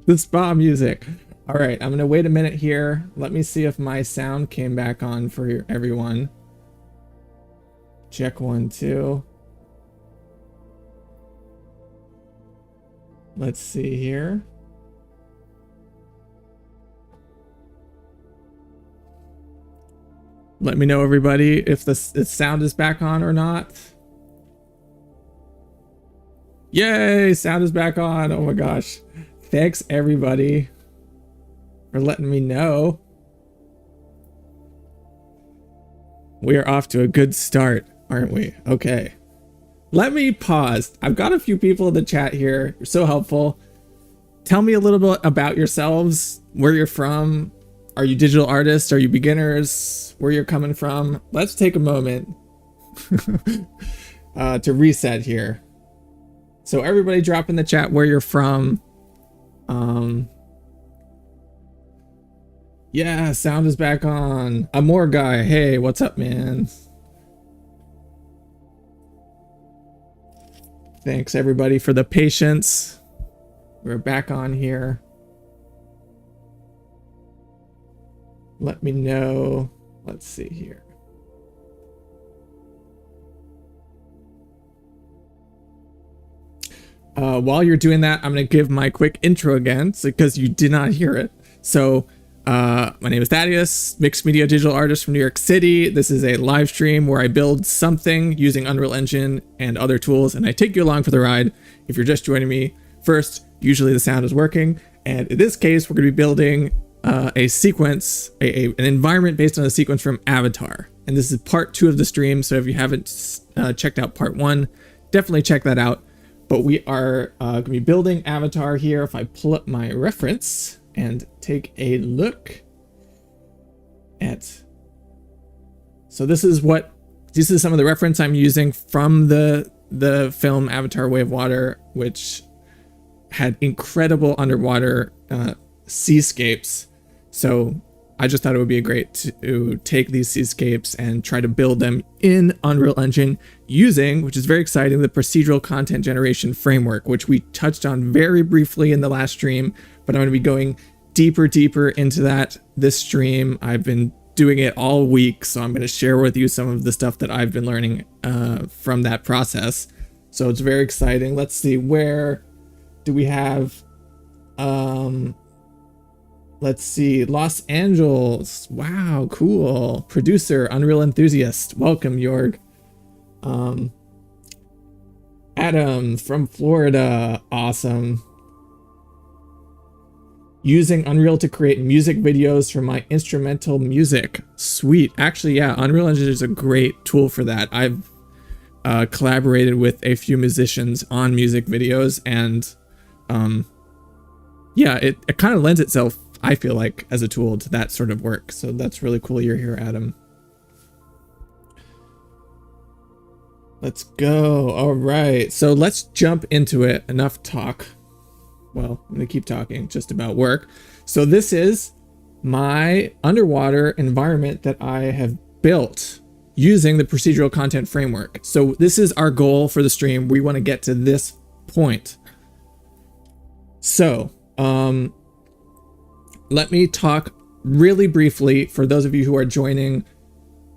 The spa music. All right, I'm gonna wait a minute here. Let me see if my sound came back on for everyone. Check 1, 2. Let's see here. Let me know, everybody, if the sound is back on or not. Yay, sound is back on. Oh my gosh. Thanks, everybody, for letting me know. We are off to a good start, aren't we? Okay. Let me pause. I've got a few people in the chat here. You're so helpful. Tell me a little bit about yourselves, where you're from. Are you digital artists? Are you beginners? Where you're coming from? Let's take a moment to reset here. So everybody drop in the chat where you're from. Yeah, sound is back on. Amor guy, hey, what's up, man? Thanks everybody for the patience. We're back on here. Let me know. Let's see here. While you're doing that, I'm going to give my quick intro again because you did not hear it. So my name is THADDAEUS, mixed media digital artist from New York City. This is a live stream where I build something using Unreal Engine and other tools, and I take you along for the ride. If you're just joining me first, usually the sound is working. And in this case, we're going to be building a sequence, an environment based on a sequence from Avatar. And this is part 2 of the stream. So if you haven't checked out part 1, definitely check that out. But we are going to be building Avatar here. If I pull up my reference and take a look at, so this is some of the reference I'm using from the film Avatar: Way of Water, which had incredible underwater seascapes. So I just thought it would be great to take these seascapes and try to build them in Unreal Engine using, which is very exciting, the Procedural Content Generation Framework, which we touched on very briefly in the last stream, but I'm going to be going deeper into that this stream. I've been doing it all week, so I'm going to share with you some of the stuff that I've been learning from that process. So it's very exciting. Let's see, where do we have... let's see, Los Angeles. Wow, cool. Producer, Unreal Enthusiast. Welcome, Jorg. Adam from Florida. Awesome. Using Unreal to create music videos for my instrumental music. Sweet. Actually, yeah, Unreal Engine is a great tool for that. I've collaborated with a few musicians on music videos, and yeah, it kind of lends itself, I feel like, as a tool to that sort of work. So that's really cool you're here, Adam. Let's go. All right, so let's jump into it. Enough talk. Well, I'm gonna keep talking just about work. So this is my underwater environment that I have built using the Procedural Content Framework. So this is our goal for the stream. We want to get to this point. So let me talk really briefly for those of you who are joining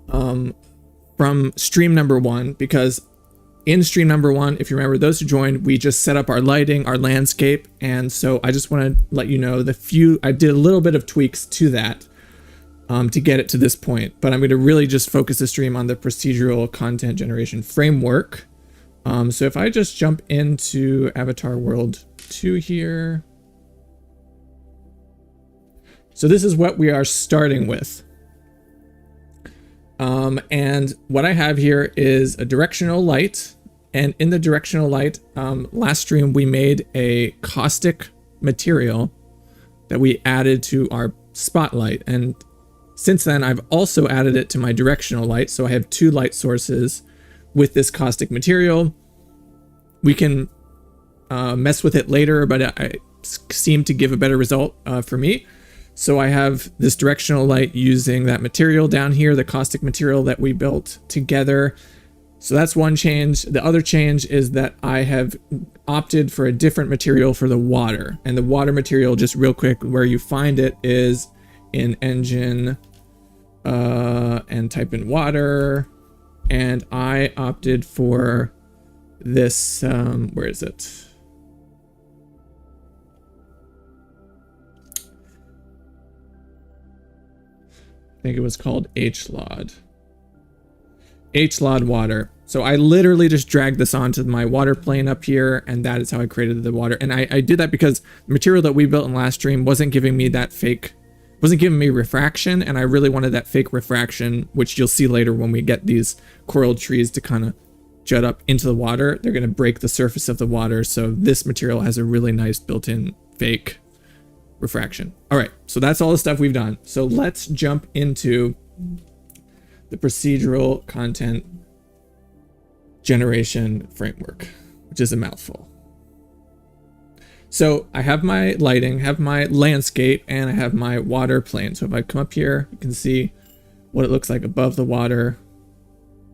from stream number 1, because in stream number 1, if you remember, those who joined, we just set up our lighting, our landscape. And so I just want to let you know I did a little bit of tweaks to that to get it to this point, but I'm going to really just focus the stream on the Procedural Content Generation Framework. So if I just jump into Avatar World 2 here. So this is what we are starting with. And what I have here is a directional light. And in the directional light, last stream, we made a caustic material that we added to our spotlight. And since then, I've also added it to my directional light. So I have 2 light sources with this caustic material. We can mess with it later, but it seemed to give a better result for me. So I have this directional light using that material down here, the caustic material that we built together. So that's one change. The other change is that I have opted for a different material for the water. And the water material, just real quick, where you find it is in engine and type in water. And I opted for this, where is it? I think it was called HLOD. HLOD water. So I literally just dragged this onto my water plane up here, and that is how I created the water. And I did that because the material that we built in last stream wasn't giving me that fake, wasn't giving me refraction, and I really wanted that fake refraction, which you'll see later when we get these coral trees to kind of jut up into the water. They're going to break the surface of the water, so this material has a really nice built-in fake refraction. All right, so that's all the stuff we've done. So let's jump into the procedural content generation framework, which is a mouthful. So I have my lighting, have my landscape, and I have my water plane. So if I come up here, you can see what it looks like above the water.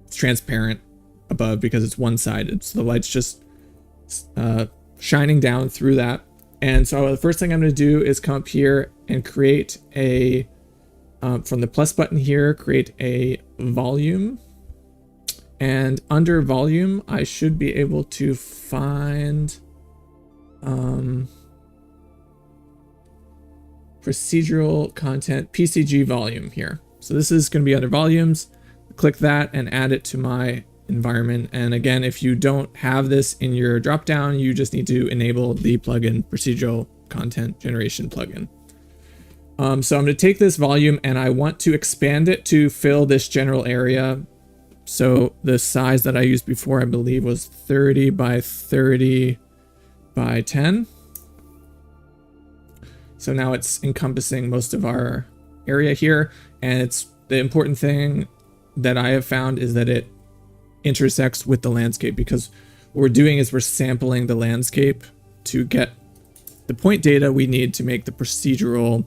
It's transparent above because it's one-sided. So the light's just shining down through that. And so the first thing I'm going to do is come up here and create a, from the plus button here, create a volume. And under volume, I should be able to find procedural content PCG volume here. So this is going to be under volumes. Click that and add it to my environment. And again, if you don't have this in your dropdown, you just need to enable the plugin procedural content generation plugin. So I'm going to take this volume and I want to expand it to fill this general area. So the size that I used before, I believe, was 30 by 30 by 10. So now it's encompassing most of our area here. And it's the important thing that I have found is that it intersects with the landscape, because what we're doing is we're sampling the landscape to get the point data we need to make the procedural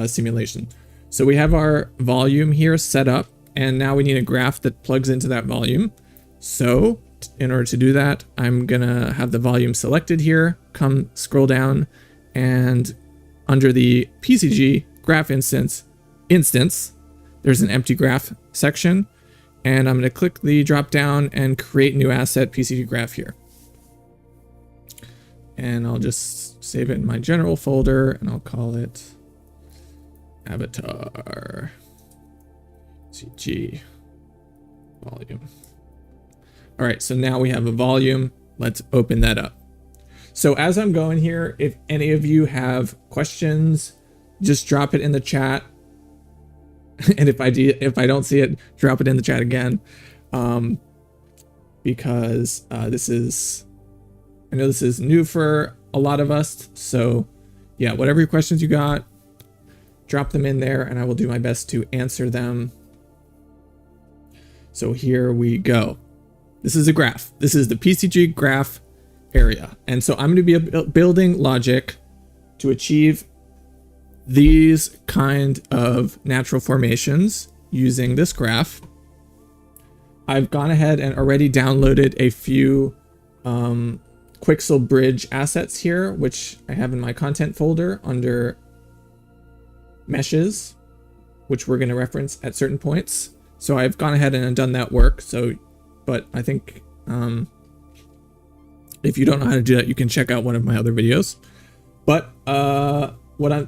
simulation. So we have our volume here set up. And now we need a graph that plugs into that volume. So in order to do that, I'm gonna have the volume selected here, come scroll down, and under the PCG graph instance, there's an empty graph section. And I'm gonna click the drop down and create new asset PCG graph here. And I'll just save it in my general folder and I'll call it avatar. PCG volume. All right, so now we have a volume. Let's open that up. So as I'm going here, if any of you have questions, just drop it in the chat. And if I don't see it, drop it in the chat again. Because I know this is new for a lot of us. So yeah, whatever your questions you got, drop them in there and I will do my best to answer them. So here we go. This is a graph. This is the PCG graph area. And so I'm going to be building logic to achieve these kind of natural formations using this graph. I've gone ahead and already downloaded a few Quixel Bridge assets here, which I have in my content folder under meshes, which we're going to reference at certain points. So I've gone ahead and done that work. So, but I think if you don't know how to do that, you can check out one of my other videos. But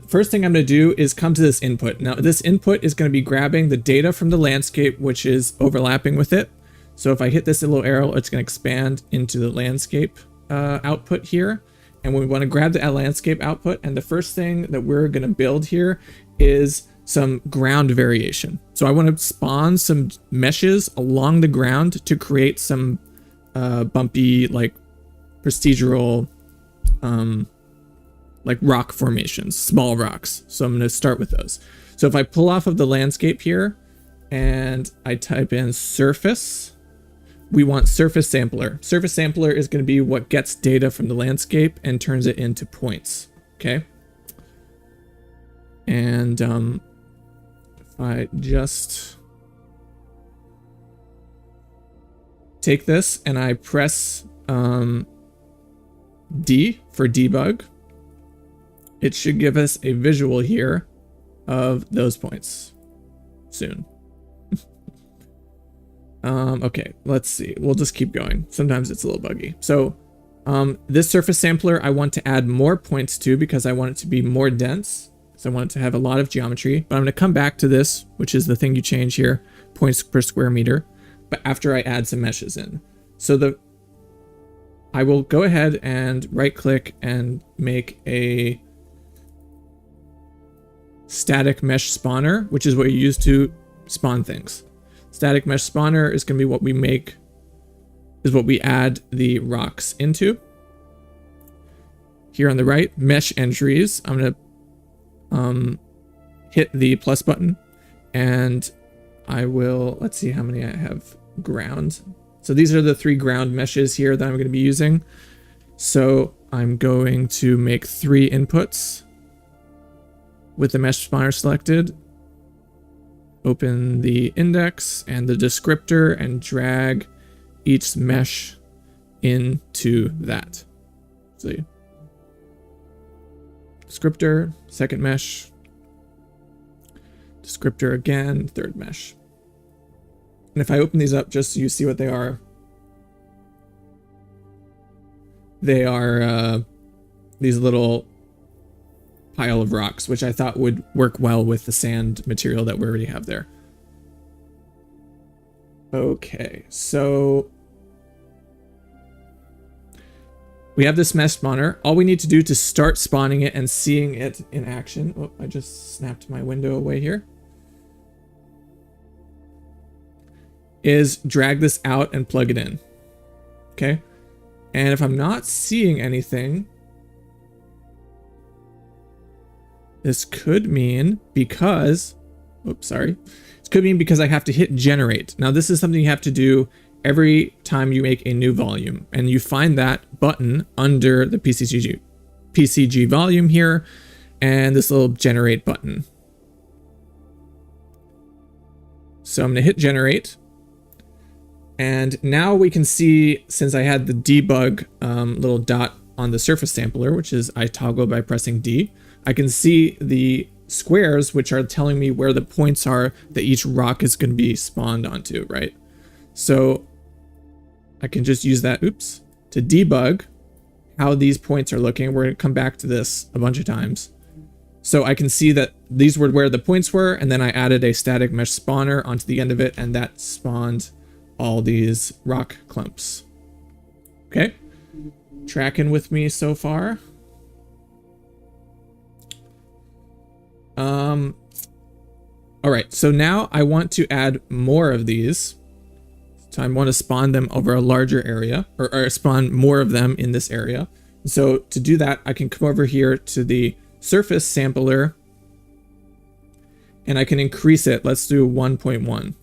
first thing I'm going to do is come to this input. Now this input is going to be grabbing the data from the landscape, which is overlapping with it. So if I hit this little arrow, it's going to expand into the landscape output here. And we want to grab the landscape output. And the first thing that we're going to build here is some ground variation. So I want to spawn some meshes along the ground to create some bumpy, like procedural, like rock formations, small rocks. So I'm going to start with those. So if I pull off of the landscape here and I type in surface, we want surface sampler. Surface sampler is going to be what gets data from the landscape and turns it into points. Okay. And if I just take this and I press D for debug, it should give us a visual here of those points soon. Okay, let's see. We'll just keep going. Sometimes it's a little buggy. So this surface sampler I want to add more points to because I want it to be more dense. So I want it to have a lot of geometry, but I'm going to come back to this, which is the thing you change here, points per square meter, but after I add some meshes in. So I will go ahead and right click and make a static mesh spawner, which is what you use to spawn things. Static mesh spawner is going to be what we make, is what we add the rocks into. Here on the right, mesh entries, I'm going to hit the plus button and I will, let's see how many I have ground. So these are the 3 ground meshes here that I'm going to be using. So I'm going to make 3 inputs with the mesh spawner selected. Open the index and the descriptor and drag each mesh into that. See, descriptor, second mesh, descriptor again, third mesh. And if I open these up just so you see what they are these little pile of rocks, which I thought would work well with the sand material that we already have there. Okay, so we have this mesh spawner. All we need to do to start spawning it and seeing it in action. Oh, I just snapped my window away here. Is drag this out and plug it in. Okay. And if I'm not seeing anything, this could mean because, oops, sorry. This could mean because I have to hit generate. Now this is something you have to do every time you make a new volume, and you find that button under the PCG volume here, and this little generate button. So I'm going to hit generate, and now we can see, since I had the debug little dot on the surface sampler, which is I toggle by pressing D, I can see the squares which are telling me where the points are that each rock is going to be spawned onto, right? So I can just use that, oops, to debug how these points are looking. We're going to come back to this a bunch of times. So I can see that these were where the points were, and then I added a static mesh spawner onto the end of it, and that spawned all these rock clumps. Okay, tracking with me so far? All right, so now I want to add more of these. So I want to spawn them over a larger area, or spawn more of them in this area. So to do that, I can come over here to the surface sampler and I can increase it. Let's do 1.1.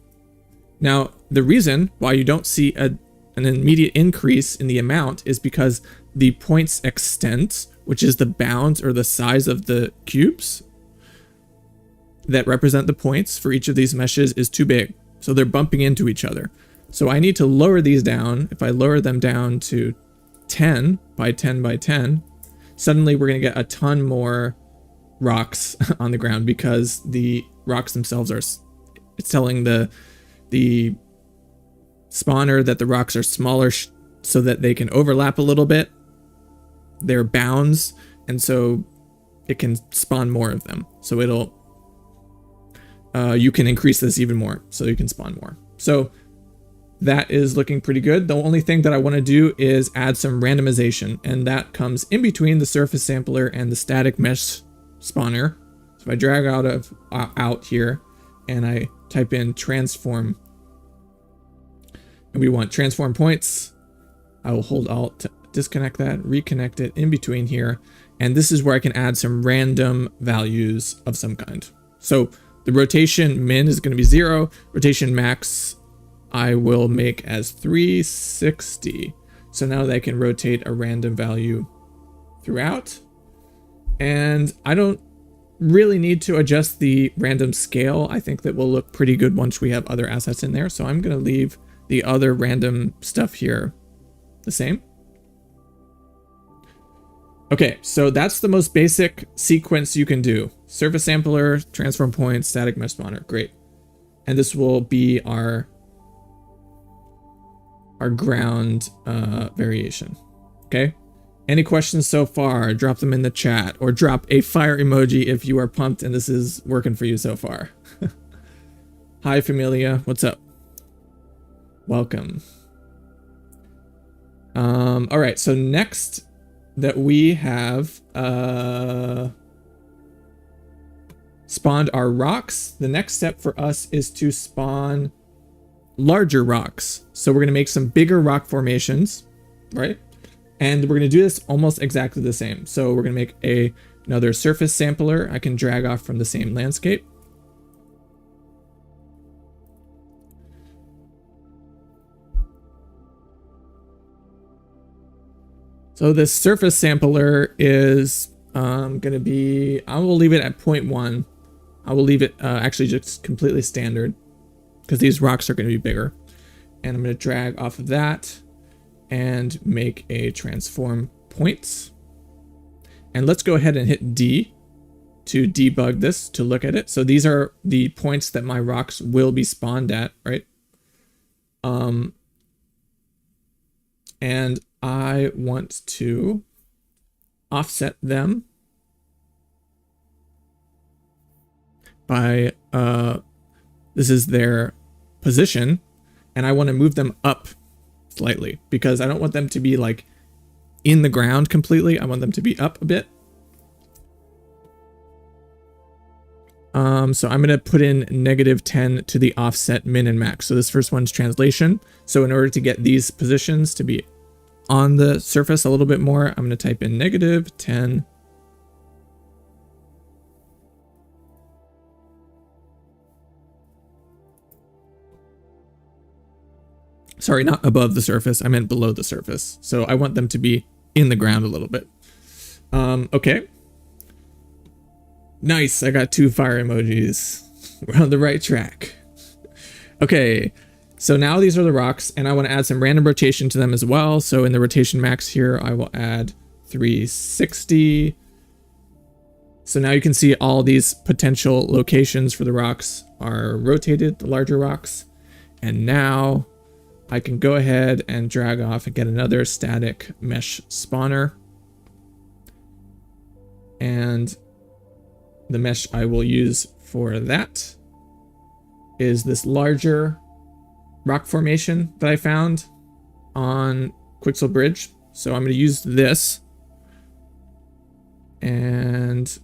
Now, the reason why you don't see an immediate increase in the amount is because the points extent, which is the bounds or the size of the cubes that represent the points for each of these meshes, is too big. So they're bumping into each other. So I need to lower these down. If I lower them down to 10 by 10 by 10, suddenly we're going to get a ton more rocks on the ground, because the rocks themselves are, it's telling the spawner that the rocks are smaller so that they can overlap a little bit. They're bounds, and so it can spawn more of them. So it'll, you can increase this even more, so you can spawn more. So that is looking pretty good. The only thing that I want to do is add some randomization, and that comes in between the surface sampler and the static mesh spawner. So if I drag out here and I type in transform, and we want transform points, I will hold Alt to disconnect that, reconnect it in between here, and this is where I can add some random values of some kind. So the rotation min is going to be 0, rotation max I will make as 360. So now they can rotate a random value throughout. And I don't really need to adjust the random scale. I think that will look pretty good once we have other assets in there. So I'm going to leave the other random stuff here the same? Okay, so that's the most basic sequence you can do. Surface sampler, transform point, static mesh spawner. Great. And this will be our ground variation. Okay. Any questions so far? Drop them in the chat, or drop a fire emoji if you are pumped and this is working for you so far. Hi, Familia. What's up? Welcome. All right. So next that we have spawned our rocks, the next step for us is to spawn larger rocks. So we're going to make some bigger rock formations, right? And we're going to do this almost exactly the same. So we're going to make another surface sampler I can drag off from the same landscape. So this surface sampler is going to be, I will leave it at 0.1. I will leave it actually just completely standard because these rocks are going to be bigger. And I'm going to drag off of that and make a transform points. And let's go ahead and hit D to debug this, to look at it. So these are the points that my rocks will be spawned at, right? And I want to offset them by, this is their position, and I want to move them up slightly because I don't want them to be like in the ground completely. I want them to be up a bit. So I'm going to put in -10 to the offset min and max. So this first one's translation. So in order to get these positions to be on the surface a little bit more, I'm going to type in -10. Sorry, not above the surface. I meant below the surface. So I want them to be in the ground a little bit. Okay. Nice. I got 2 fire emojis. We're on the right track. Okay. So now these are the rocks, and I want to add some random rotation to them as well. So in the rotation max here, I will add 360. So now you can see all these potential locations for the rocks are rotated, the larger rocks. And now I can go ahead and drag off and get another static mesh spawner. And the mesh I will use for that is this larger rock formation that I found on Quixel Bridge. So I'm going to use this, and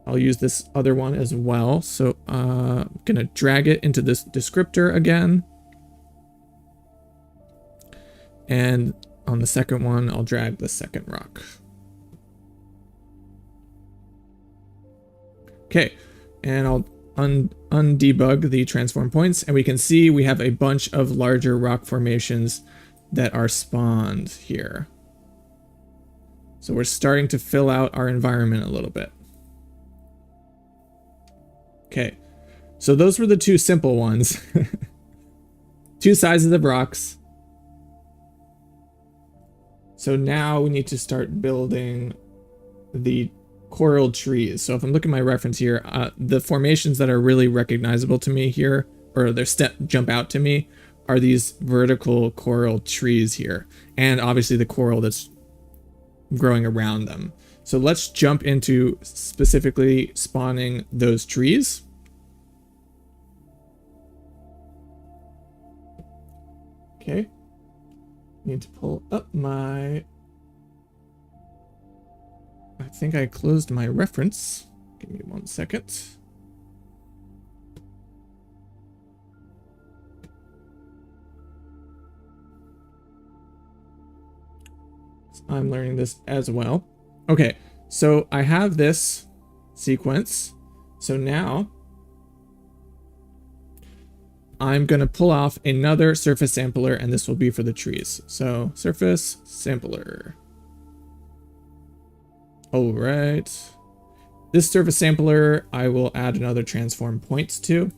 I'll use this other one as well. So I'm going to drag it into this descriptor again. And on the second one, I'll drag the second rock. Okay, and I'll undebug the transform points, and we can see we have a bunch of larger rock formations that are spawned here. So we're starting to fill out our environment a little bit. Okay, so those were the 2 simple ones. 2 sizes of rocks. So now we need to start building the coral trees. So if I'm looking at my reference here, the formations that are really recognizable to me here, or their jump out to me, are these vertical coral trees here. And obviously the coral that's growing around them. So let's jump into specifically spawning those trees. Okay. Need to pull up my... I think I closed my reference. Give me 1 second. I'm learning this as well. Okay, so I have this sequence. So now I'm going to pull off another surface sampler, and this will be for the trees. So surface sampler. All right. This surface sampler, I will add another transform points to.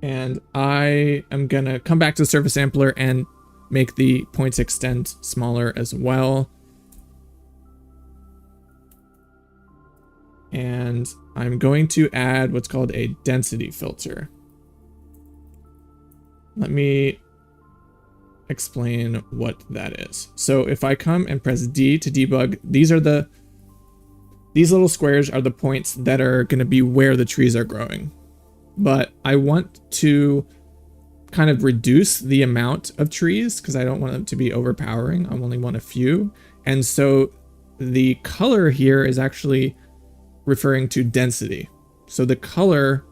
And I am gonna come back to the surface sampler and make the points extent smaller as well. And I'm going to add what's called a density filter. Let me explain what that is. So if I come and press D to debug, these little squares are the points that are going to be where the trees are growing. But I want to kind of reduce the amount of trees because I don't want them to be overpowering. I only want a few. And so the color here is actually referring to density. So the color,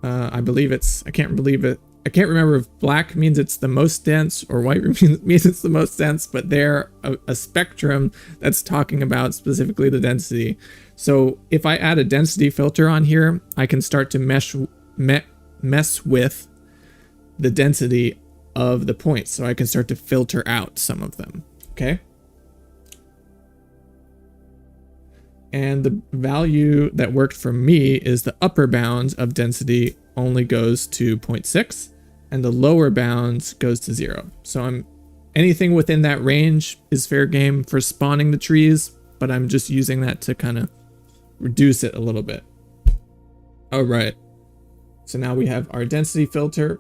I believe I can't remember if black means it's the most dense or white means it's the most dense, but they're a spectrum that's talking about specifically the density. So if I add a density filter on here, I can start to mess with the density of the points. So I can start to filter out some of them, okay? And the value that worked for me is the upper bound of density only goes to 0.6 and the lower bound goes to 0. So anything within that range is fair game for spawning the trees, but I'm just using that to kind of reduce it a little bit. All right. So now we have our density filter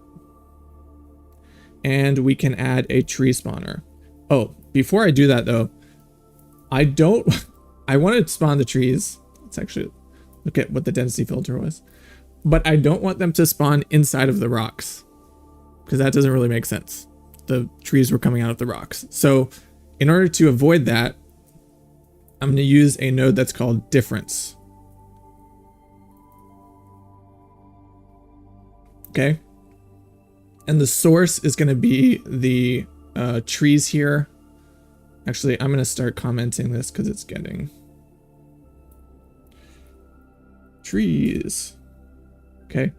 and we can add a tree spawner. Oh, before I do that though, I want to spawn the trees. Let's actually look at what the density filter was. But I don't want them to spawn inside of the rocks because that doesn't really make sense. The trees were coming out of the rocks. So in order to avoid that, I'm going to use a node that's called difference. Okay. And the source is going to be the trees here. Actually, I'm going to start commenting this because it's getting trees. Okay.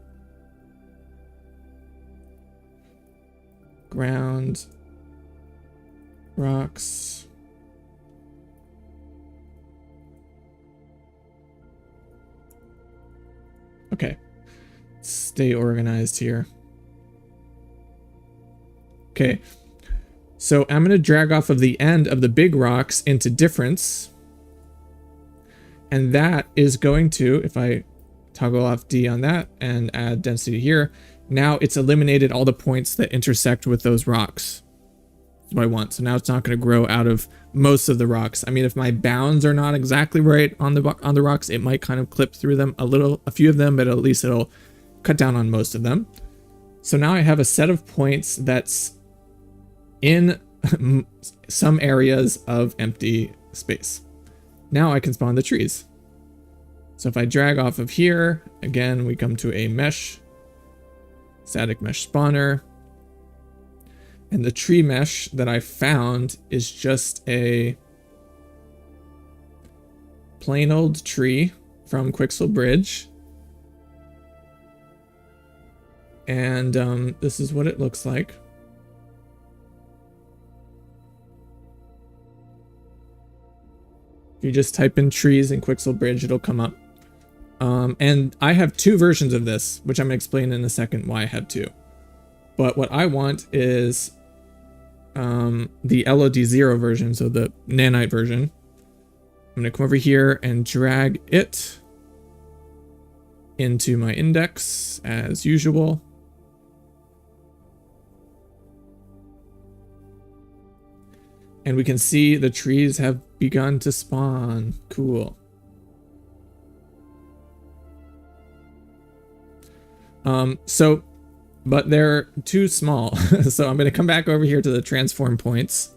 Ground, rocks. Okay. Stay organized here. Okay. So I'm going to drag off of the end of the big rocks into difference. And that is going to, if I toggle off D on that and add density here, now it's eliminated all the points that intersect with those rocks. That's what I want. So now it's not going to grow out of most of the rocks. I mean, if my bounds are not exactly right on the rocks, it might kind of clip through them a few of them, but at least it'll cut down on most of them. So now I have a set of points that's in some areas of empty space. Now I can spawn the trees. So if I drag off of here, again, we come to a mesh, static mesh spawner. And the tree mesh that I found is just a plain old tree from Quixel Bridge. And this is what it looks like. If you just type in trees in Quixel Bridge, it'll come up. And I have two versions of this, which I'm going to explain in a second why I have two. But what I want is the LOD0 version, so the nanite version. I'm going to come over here and drag it into my index as usual. And we can see the trees have begun to spawn. Cool. But they're too small. So I'm going to come back over here to the transform points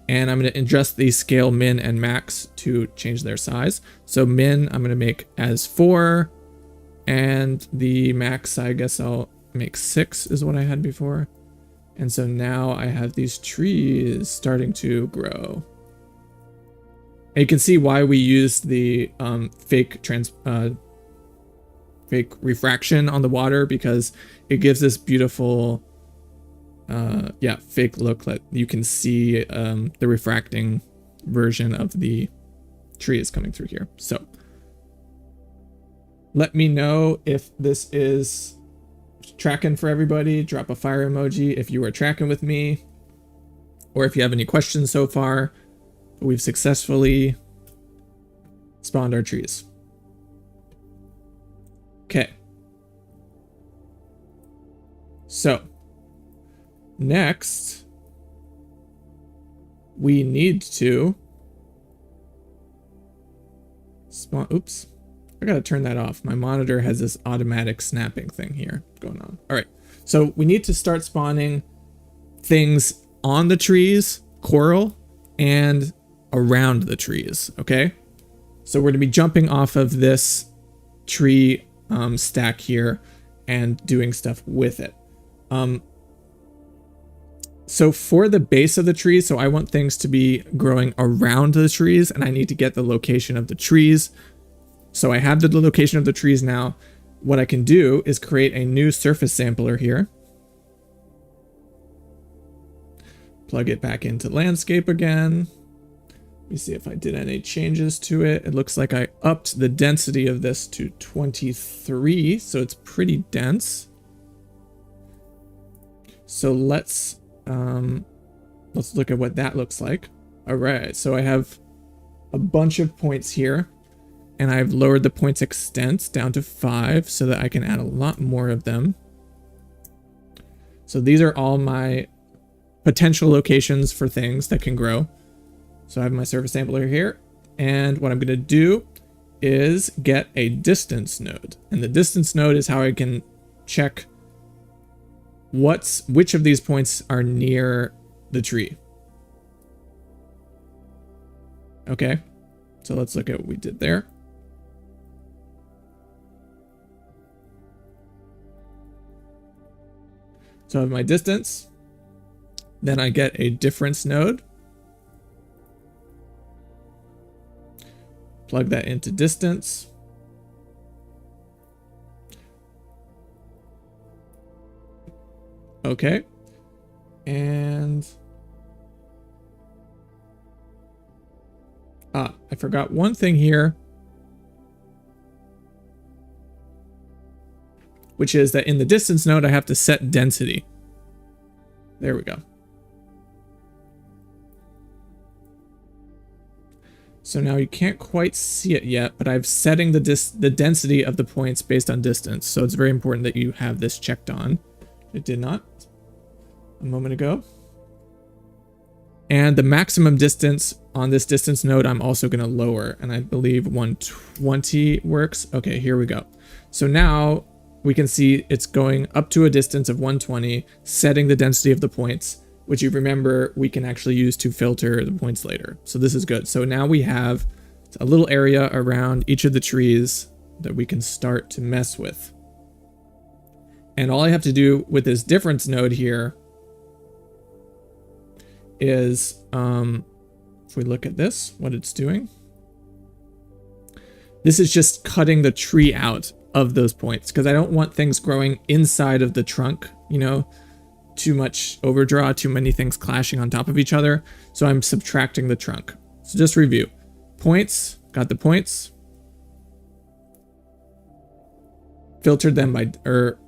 and I'm going to adjust the scale min and max to change their size. So min, I'm going to make as 4 and the max, I guess I'll make 6 is what I had before. And so now I have these trees starting to grow. And you can see why we used the fake refraction on the water, because it gives this beautiful fake look that you can see the refracting version of the tree is coming through here. So let me know if this is tracking for everybody, drop a fire emoji if you are tracking with me, or if you have any questions so far. We've successfully spawned our trees. Okay. So next we need to spawn. Oops, I gotta turn that off. My monitor has this automatic snapping thing here going on. All right, so we need to start spawning things on the trees, coral, and around the trees. Okay, so we're gonna be jumping off of this tree stack here and doing stuff with it. So for the base of the tree, so I want things to be growing around the trees, and I need to get the location of the trees. So I have the location of the trees now. What I can do is create a new surface sampler here. Plug it back into landscape again. Let me see if I did any changes to it. It looks like I upped the density of this to 23, so it's pretty dense. So let's look at what that looks like. All right, so I have a bunch of points here, and I've lowered the points extent down to 5 so that I can add a lot more of them. So these are all my potential locations for things that can grow. So I have my surface sampler here, and what I'm going to do is get a distance node, and the distance node is how I can check which of these points are near the tree. Okay, so let's look at what we did there. So I have my distance, then I get a difference node, plug that into distance. Okay, and I forgot one thing here, which is that in the distance node I have to set density. There we go. So now you can't quite see it yet, but I'm setting the density of the points based on distance. So it's very important that you have this checked on. It did not a moment ago. And the maximum distance on this distance node I'm also going to lower, and I believe 120 works. Okay, here we go. So now we can see it's going up to a distance of 120, setting the density of the points, which you remember we can actually use to filter the points later. So this is good. So now we have a little area around each of the trees that we can start to mess with. And all I have to do with this difference node here is, if we look at this, what it's doing, this is just cutting the tree out of those points, because I don't want things growing inside of the trunk, you know, too much overdraw, too many things clashing on top of each other. So I'm subtracting the trunk. So just review. Points, got the points. Filtered them by, or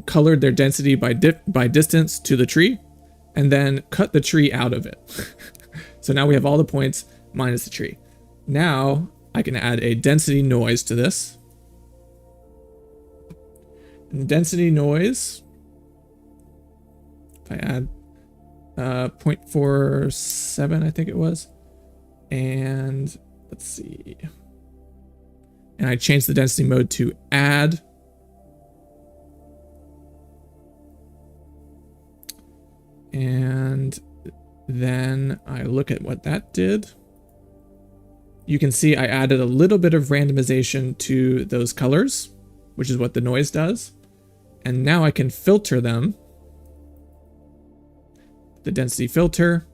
colored their density by distance to the tree, and then cut the tree out of it. So now we have all the points minus the tree. Now I can add a density noise to this. And density noise, if I add 0.47, I think it was, and let's see, and I change the density mode to add. And then I look at what that did. You can see I added a little bit of randomization to those colors, which is what the noise does. And now I can filter them. The density filter.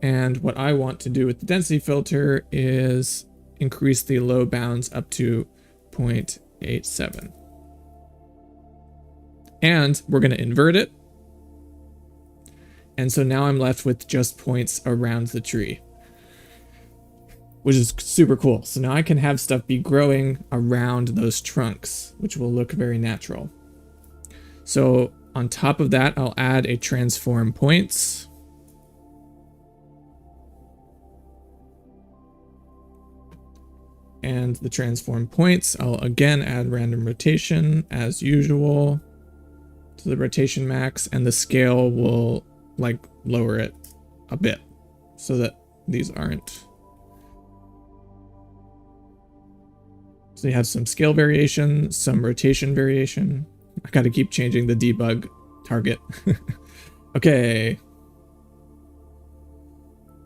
And what I want to do with the density filter is increase the low bounds up to 0.87. And we're going to invert it. And so now I'm left with just points around the tree. which is super cool. So now I can have stuff be growing around those trunks, which will look very natural. So on top of that, I'll add a transform points. And the transform points, I'll again add random rotation as usual to the rotation max, and the scale will like lower it a bit so that these aren't. So you have some scale variation, some rotation variation. I got to keep changing the debug target. Okay.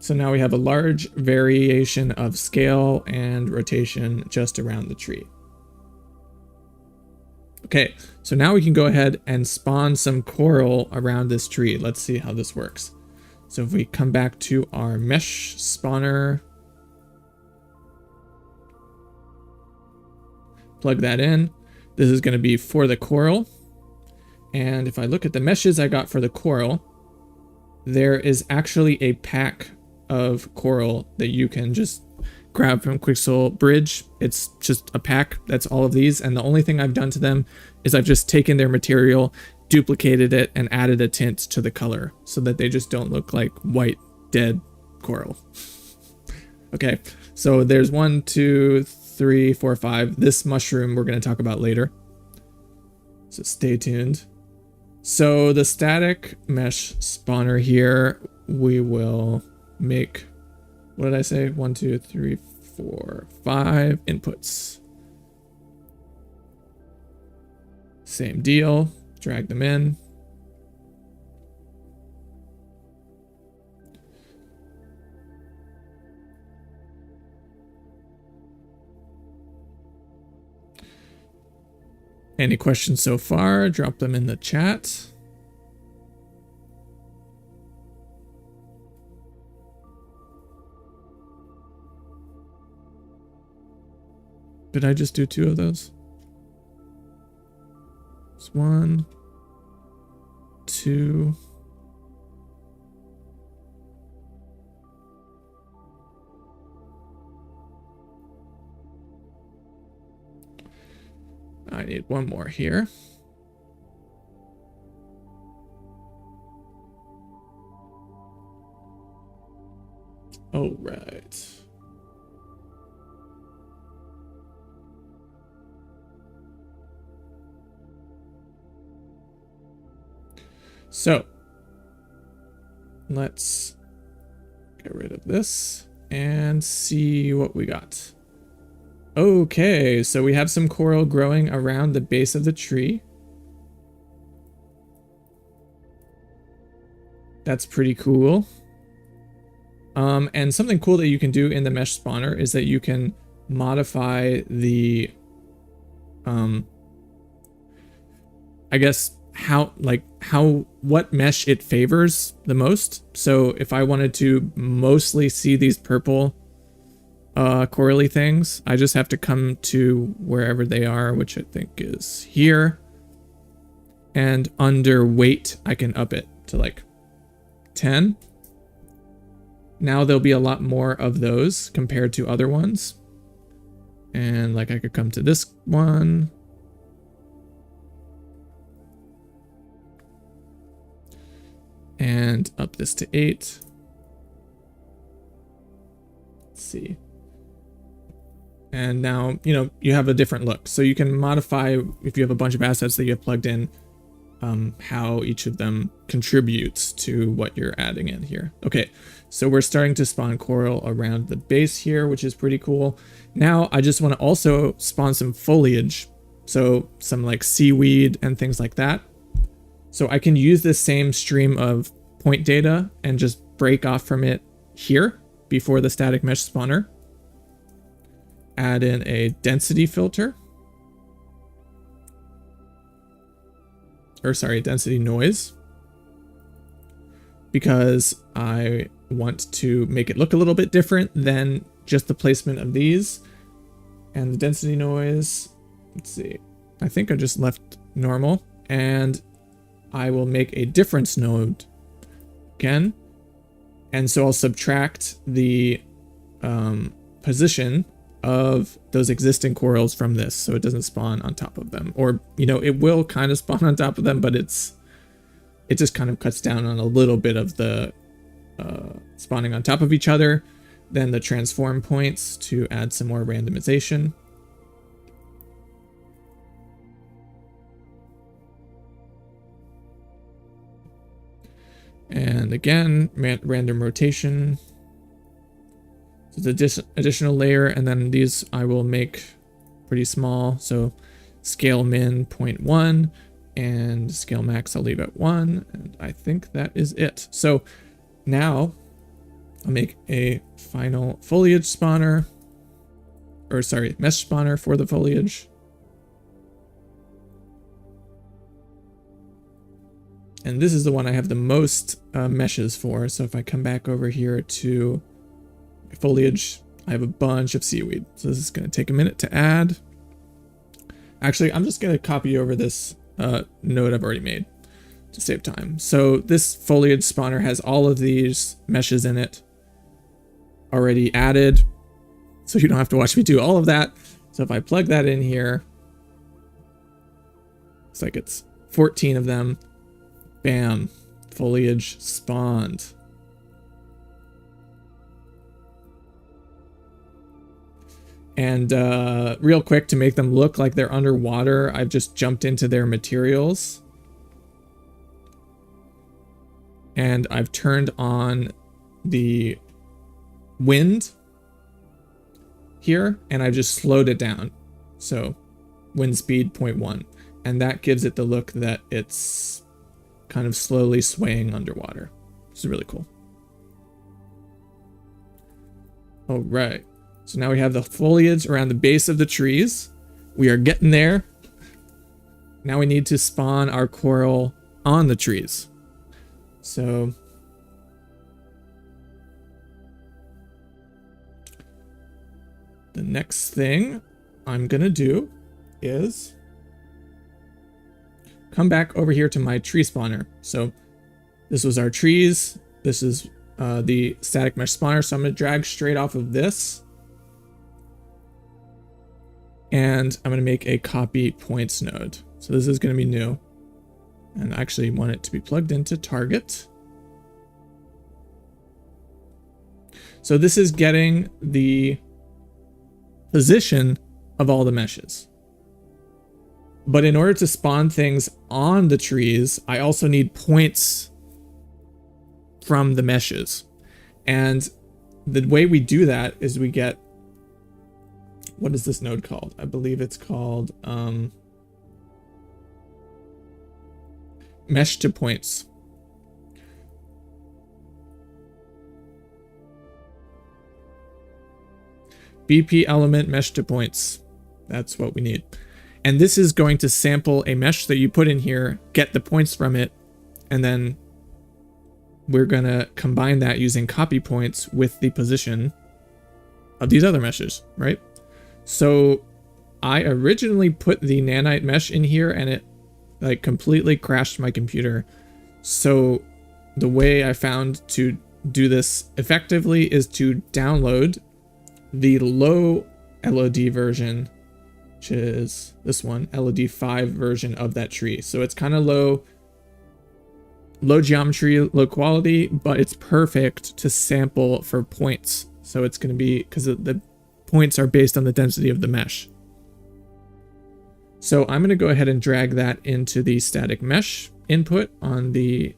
So now we have a large variation of scale and rotation just around the tree. Okay, so now we can go ahead and spawn some coral around this tree. Let's see how this works. So if we come back to our mesh spawner, plug that in. This is going to be for the coral. And if I look at the meshes I got for the coral, there is actually a pack of coral that you can just grab from Quixel Bridge. It's just a pack. That's all of these. And the only thing I've done to them is I've just taken their material, duplicated it, and added a tint to the color so that they just don't look like white, dead coral. Okay, so there's 1, 2, 3, 4, 5. This mushroom we're going to talk about later. So stay tuned. So the static mesh spawner here, we will make, what did I say? 1, 2, 3, 4, 5 inputs. Same deal. Drag them in. Any questions so far? Drop them in the chat. Did I just do 2 of those? It's 1, 2. I need 1 more here. Oh, right. So let's get rid of this and see what we got. Okay, so we have some coral growing around the base of the tree. That's pretty cool. And something cool that you can do in the mesh spawner is that you can modify the, I guess, what mesh it favors the most. So if I wanted to mostly see these purple corally things, I just have to come to wherever they are, which I think is here, and under weight I can up it to like 10. Now there'll be a lot more of those compared to other ones, and like I could come to this one and up this to 8. Let's see. And now, you know, you have a different look. So you can modify, if you have a bunch of assets that you have plugged in, how each of them contributes to what you're adding in here. Okay, so we're starting to spawn coral around the base here, which is pretty cool. Now I just want to also spawn some foliage. So some like seaweed and things like that. So I can use this same stream of point data and just break off from it here before the static mesh spawner. Add in a density filter. Or sorry, density noise. Because I want to make it look a little bit different than just the placement of these. And the density noise, let's see. I think I just left normal. And I will make a difference node again. And so I'll subtract the position of those existing corals from this, so it doesn't spawn on top of them. Or, you know, it will kind of spawn on top of them, but it just kind of cuts down on a little bit of the spawning on top of each other. Then the transform points to add some more randomization. And again, random rotation. So the additional layer, and then these I will make pretty small. So scale min 0.1 and scale max I'll leave at 1. And I think that is it. So now I'll make a final foliage spawner, or sorry, mesh spawner for the foliage. And this is the one I have the most meshes for. So if I come back over here to foliage, I have a bunch of seaweed. So this is going to take a minute to add. Actually, I'm just going to copy over this node I've already made to save time. So this foliage spawner has all of these meshes in it already added, so you don't have to watch me do all of that. So if I plug that in here, it's like it's 14 of them. Bam, foliage spawned. And real quick, to make them look like they're underwater, I've just jumped into their materials. And I've turned on the wind here, and I've just slowed it down. So wind speed 0.1. And that gives it the look that it's kind of slowly swaying underwater. This is really cool. All right. So now we have the foliage around the base of the trees. We are getting there. Now we need to spawn our coral on the trees. So the next thing I'm gonna do is come back over here to my tree spawner. So this was our trees. This is the static mesh spawner. So I'm gonna drag straight off of this. And I'm gonna make a copy points node. So this is gonna be new. And I actually want it to be plugged into target. So this is getting the position of all the meshes. But in order to spawn things on the trees, I also need points from the meshes. And the way we do that is we get, what is this node called? I believe it's called mesh to points. BP element mesh to points. That's what we need. And this is going to sample a mesh that you put in here, get the points from it, and then we're going to combine that using copy points with the position of these other meshes, right? So I originally put the nanite mesh in here and it like completely crashed my computer. So the way I found to do this effectively is to download the low LOD version, which is this one, LOD 5 version of that tree. So it's kind of low geometry, low quality, but it's perfect to sample for points. So it's going to be, because the points are based on the density of the mesh. So I'm going to go ahead and drag that into the static mesh input on the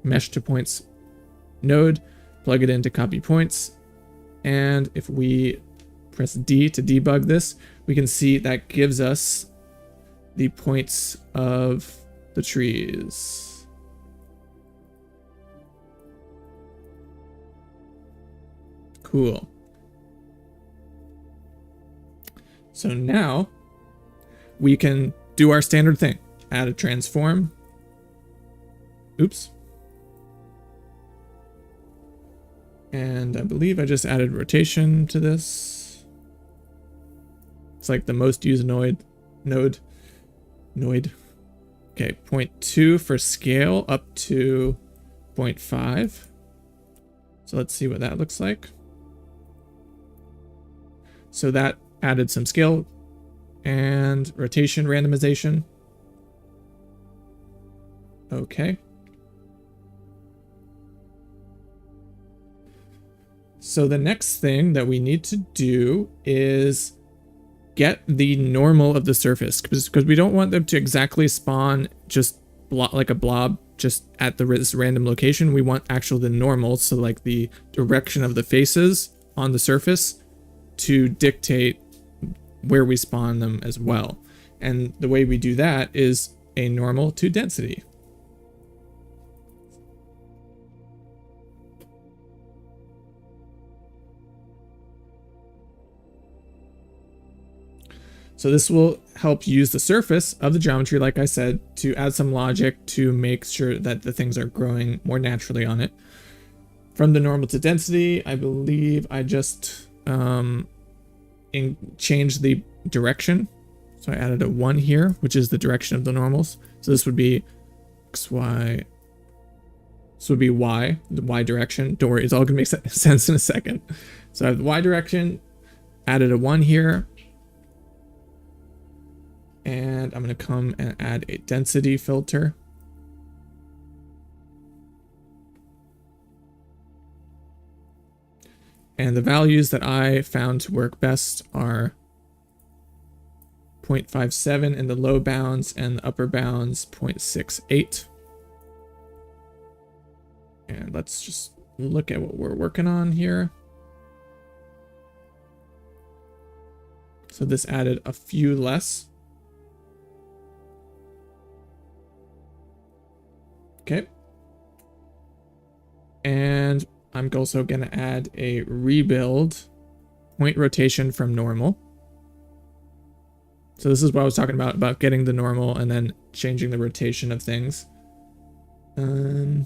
mesh to points node, plug it into copy points. And if we press D to debug this, we can see that gives us the points of the trees. Cool. So now we can do our standard thing. Add a transform. Oops. And I believe I just added rotation to this. It's like the most used node. Okay, 0.2 for scale up to 0.5. So let's see what that looks like. So that added some scale and rotation randomization. Okay. So the next thing that we need to do is get the normal of the surface, because we don't want them to exactly spawn just like a blob just at this random location. We want actual the normal, so like the direction of the faces on the surface to dictate where we spawn them as well. And the way we do that is a normal to density. So this will help use the surface of the geometry, like I said, to add some logic to make sure that the things are growing more naturally on it. From the normal to density, I believe I just changed the direction. So I added a 1 here, which is the direction of the normals. So this would be XY. This would be Y, the Y direction. Don't worry, it's all gonna make sense in a second. So I have the Y direction, added a 1 here. And I'm going to come and add a density filter. And the values that I found to work best are 0.57 in the low bounds and the upper bounds 0.68. And let's just look at what we're working on here. So this added a few less. Okay. And I'm also going to add a rebuild point rotation from normal. So this is what I was talking about getting the normal and then changing the rotation of things. And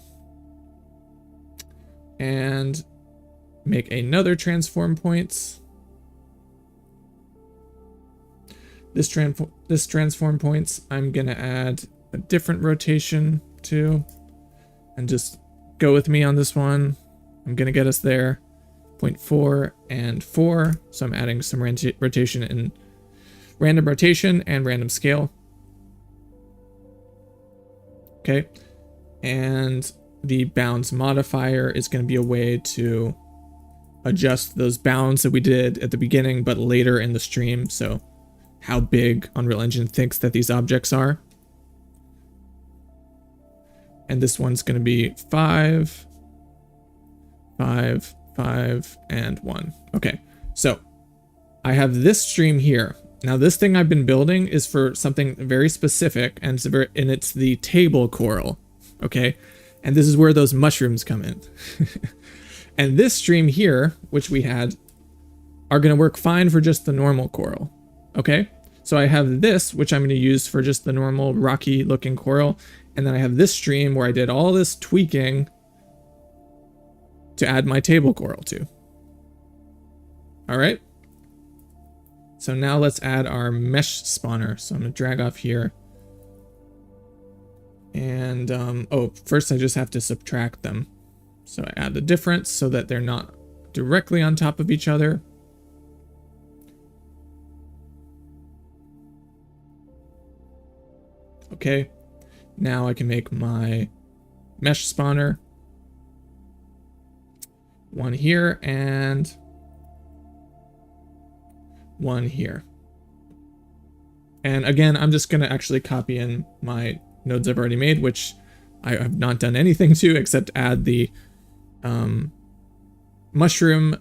make another transform points. This transform points, I'm going to add a different rotation to, and just go with me on this one. I'm going to get us there. 0.4 and 4. So I'm adding some rotation in random rotation and random scale. Okay. And the bounds modifier is going to be a way to adjust those bounds that we did at the beginning, but later in the stream. So how big Unreal Engine thinks that these objects are. And this one's going to be 5, 5, 5, and 1. Okay, so I have this stream here. Now this thing I've been building is for something very specific, and it's the table coral. Okay, and this is where those mushrooms come in. And this stream here, which we had, are going to work fine for just the normal coral. Okay, so I have this, which I'm going to use for just the normal rocky looking coral. And then I have this stream where I did all this tweaking to add my table coral to. All right. So now let's add our mesh spawner. So I'm going to drag off here. And, oh, first I just have to subtract them. So I add the difference so that they're not directly on top of each other. Okay. Now I can make my mesh spawner. 1 here and 1 here. And again, I'm just going to actually copy in my nodes I've already made, which I have not done anything to except add the mushroom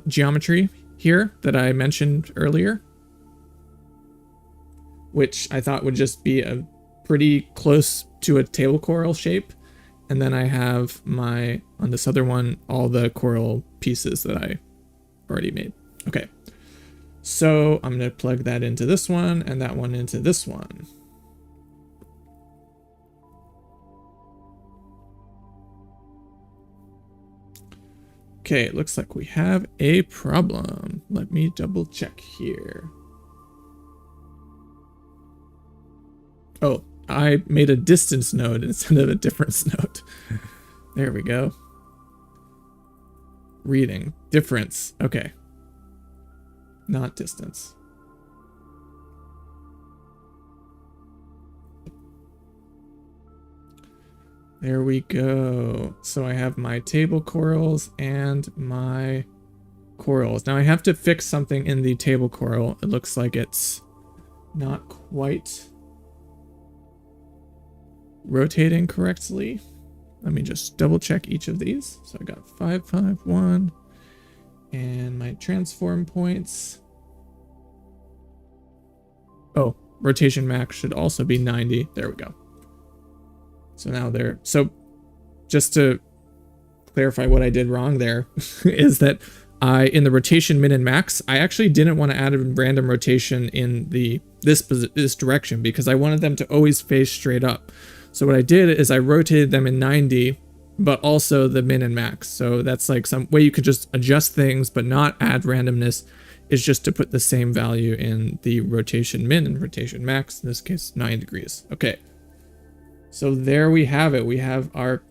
geometry here that I mentioned earlier, which I thought would just be a pretty close to a table coral shape. And then I have on this other one, all the coral pieces that I already made. Okay. So I'm going to plug that into this one and that one into this one. Okay, it looks like we have a problem. Let me double check here. Oh, I made a distance node instead of a difference node. There we go. Reading. Difference. Okay. not distance. There we go. So I have my table corals and my corals. Now I have to fix something in the table coral. It looks like it's not quite rotating correctly. Let me just double check each of these. So I got 5, 5, 1, and my transform points. Oh, rotation max should also be 90. There we go. So now there. So just to clarify what I did wrong there is that in the rotation min and max, I actually didn't want to add a random rotation in this direction because I wanted them to always face straight up. So what I did is I rotated them in 90, but also the min and max. So that's like some way you could just adjust things, but not add randomness, is just to put the same value in the rotation min and rotation max, in this case, 9 degrees. Okay. So there we have it. We have our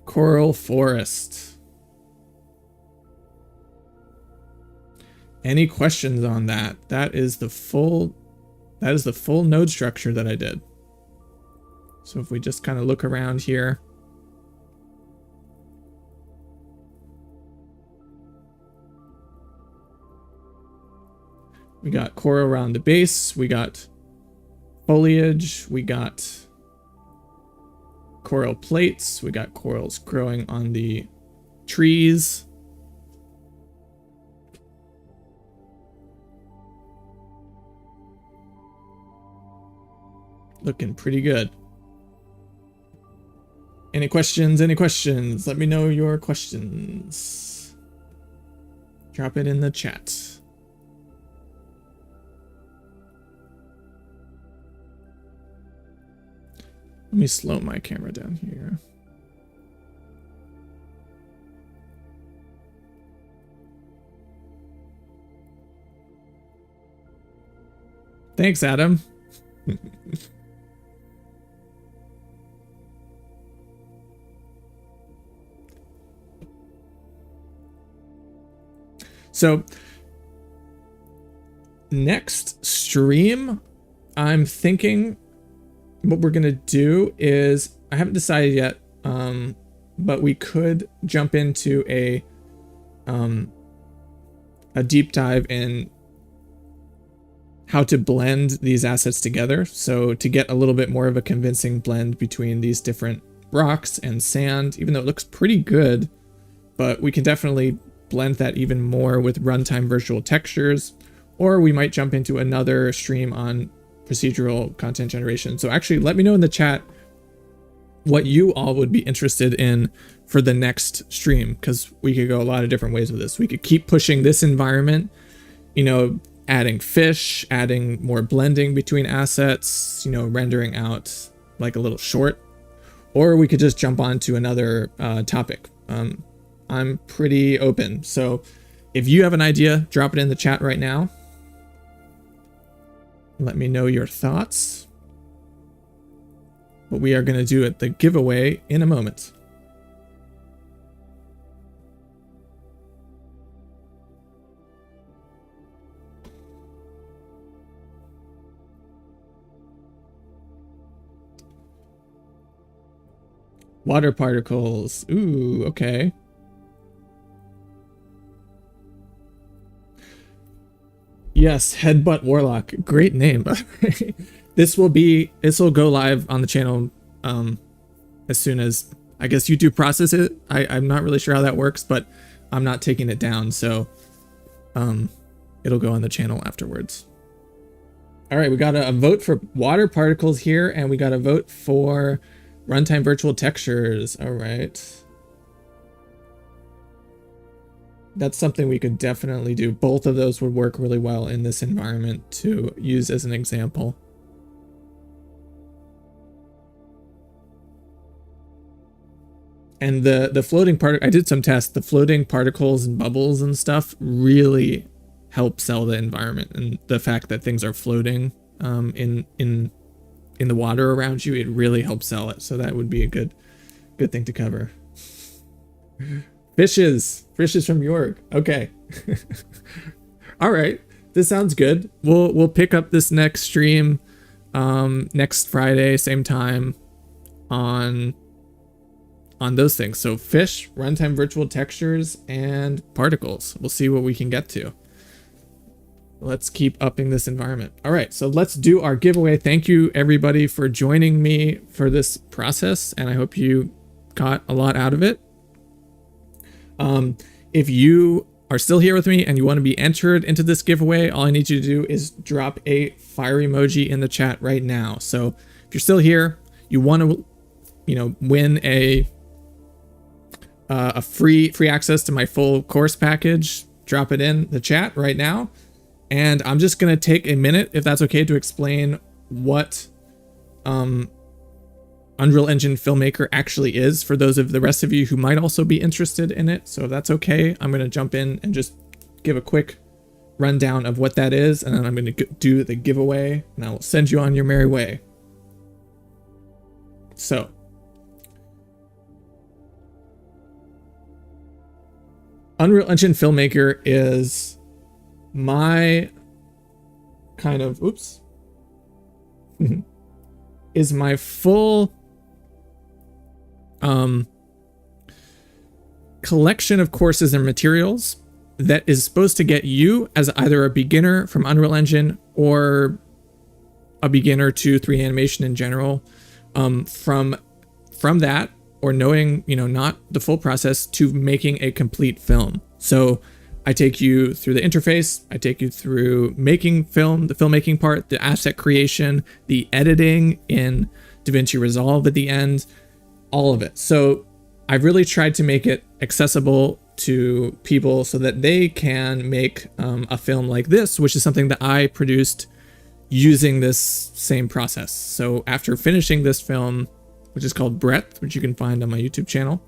coral forest. Any questions on that? That is the full node structure that I did. So if we just kind of look around here. We got coral around the base, we got foliage, we got coral plates, we got corals growing on the trees. Looking pretty good. Any questions? Any questions? Let me know your questions. Drop it in the chat. Let me slow my camera down here. Thanks, Adam. So next stream, I'm thinking what we're gonna do is, I haven't decided yet, but we could jump into a deep dive in how to blend these assets together. So to get a little bit more of a convincing blend between these different rocks and sand, even though it looks pretty good, but we can definitely blend that even more with runtime virtual textures, or we might jump into another stream on procedural content generation. So actually let me know in the chat what you all would be interested in for the next stream, because we could go a lot of different ways with this. We could keep pushing this environment, you know, adding fish, adding more blending between assets, you know, rendering out like a little short, or we could just jump on to another topic. I'm pretty open. So if you have an idea, drop it in the chat right now. Let me know your thoughts. What we are going to do at the giveaway in a moment. Water particles. Ooh, okay. Yes, Headbutt Warlock. Great name. This will go live on the channel as soon as, I guess, YouTube process it. I'm not really sure how that works, but I'm not taking it down, so it'll go on the channel afterwards. All right, we got a vote for water particles here, and we got a vote for runtime virtual textures. All right. That's something we could definitely do. Both of those would work really well in this environment to use as an example. And the floating part, I did some tests. The floating particles and bubbles and stuff really help sell the environment, and the fact that things are floating in the water around you, it really helps sell it. So that would be a good thing to cover. Fishes from York. Okay. All right, this sounds good. We'll pick up this next stream next Friday, same time on those things. So fish, runtime virtual textures, and particles. We'll see what we can get to. Let's keep upping this environment. All right, so let's do our giveaway. Thank you everybody for joining me for this process, and I hope you got a lot out of it. If you are still here with me and you want to be entered into this giveaway, all I need you to do is drop a fire emoji in the chat right now. So if you're still here, you want to, win a free access to my full course package, drop it in the chat right now. And I'm just going to take a minute, if that's okay, to explain what Unreal Engine Filmmaker actually is for those of the rest of you who might also be interested in it. So if that's okay, I'm going to jump in and just give a quick rundown of what that is, and then I'm going to do the giveaway, and I will send you on your merry way. So Unreal Engine Filmmaker is my kind of is my full collection of courses and materials that is supposed to get you as either a beginner from Unreal Engine or a beginner to 3D animation in general, from that, or knowing, not the full process, to making a complete film. So I take you through the interface, I take you through making film, the filmmaking part, the asset creation, the editing in DaVinci Resolve at the end, all of it. So I've really tried to make it accessible to people so that they can make a film like this, which is something that I produced using this same process. So after finishing this film, which is called Breadth, which you can find on my YouTube channel,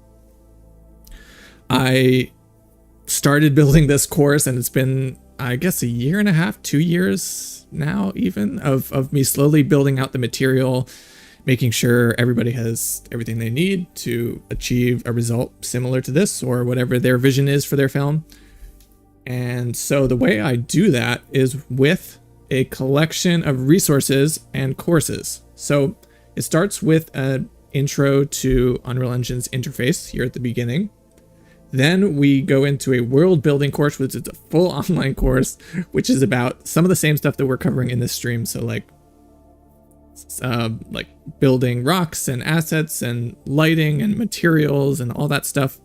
I started building this course, and it's been, I guess, a year and a half, 2 years now even, of me slowly building out the material, making sure everybody has everything they need to achieve a result similar to this or whatever their vision is for their film. And so the way I do that is with a collection of resources and courses. So it starts with an intro to Unreal Engine's interface here at the beginning. Then we go into a world building course, which is a full online course, which is about some of the same stuff that we're covering in this stream. So like building rocks and assets and lighting and materials and all that stuff.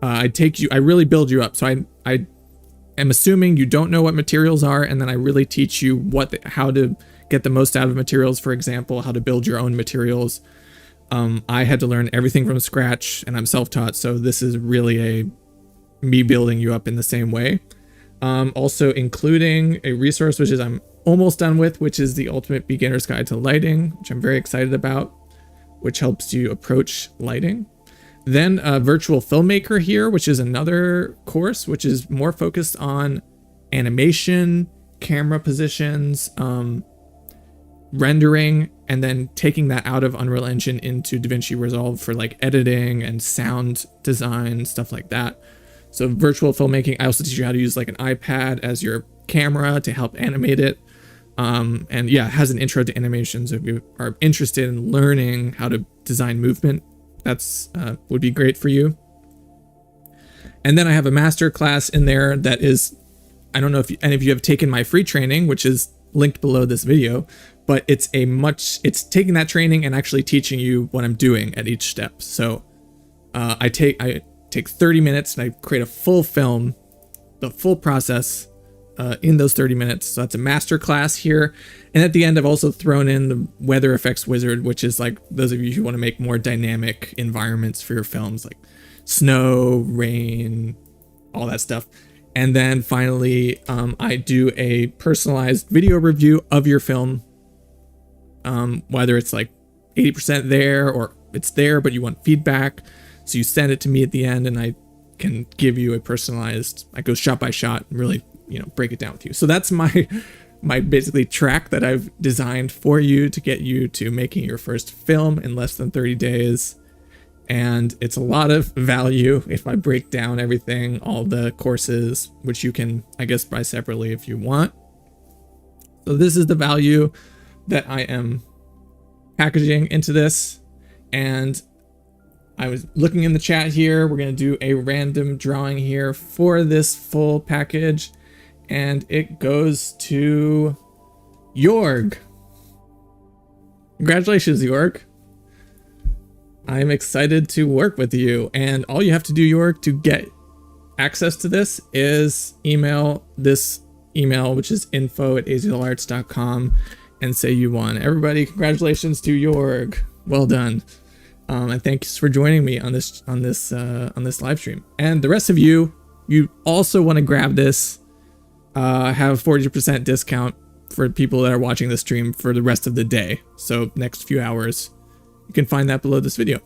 I really build you up. So I am assuming you don't know what materials are, and then I really teach you how to get the most out of materials. For example, how to build your own materials. I had to learn everything from scratch, and I'm self-taught, so this is really me building you up in the same way. Also including a resource which is I'm almost done with, which is the Ultimate Beginner's Guide to Lighting, which I'm very excited about, which helps you approach lighting. Then Virtual Filmmaker here, which is another course which is more focused on animation, camera positions, rendering, and then taking that out of Unreal Engine into DaVinci Resolve for like editing and sound design, stuff like that. So virtual filmmaking, I also teach you how to use like an iPad as your camera to help animate it. And yeah, it has an intro to animation. So if you are interested in learning how to design movement, that's would be great for you. And then I have a master class in there that is, I don't know if any of you have taken my free training, which is linked below this video, but it's taking that training and actually teaching you what I'm doing at each step. So I take 30 minutes and I create a full film, the full process in those 30 minutes. So that's a master class here. And at the end, I've also thrown in the weather effects wizard, which is like those of you who want to make more dynamic environments for your films, like snow, rain, all that stuff. And then finally, I do a personalized video review of your film, whether it's like 80% there or it's there, but you want feedback. So you send it to me at the end and I can give you a personalized, I go shot by shot and really, break it down with you. So that's my basically track that I've designed for you to get you to making your first film in less than 30 days. and it's a lot of value if I break down everything, all the courses, which you can, I guess, buy separately if you want. So this is the value that I am packaging into this. And I was looking in the chat here. We're going to do a random drawing here for this full package. And it goes to Jorg. Congratulations, Jorg. I'm excited to work with you. And all you have to do, Jorg, to get access to this is email this email, which is info@azlarts.com, and say you won. Everybody, congratulations to Jorg. Well done. And thanks for joining me on this live stream. And the rest of you also want to grab this, have 40% discount for people that are watching the stream for the rest of the day. So next few hours, you can find that below this video.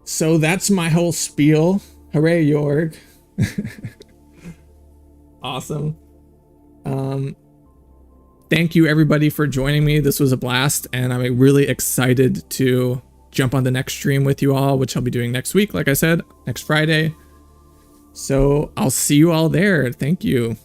So that's my whole spiel. Hooray, Jorg. Awesome. Thank you everybody for joining me. This was a blast, and I'm really excited to jump on the next stream with you all, which I'll be doing next week, like I said, next Friday. So I'll see you all there. Thank you.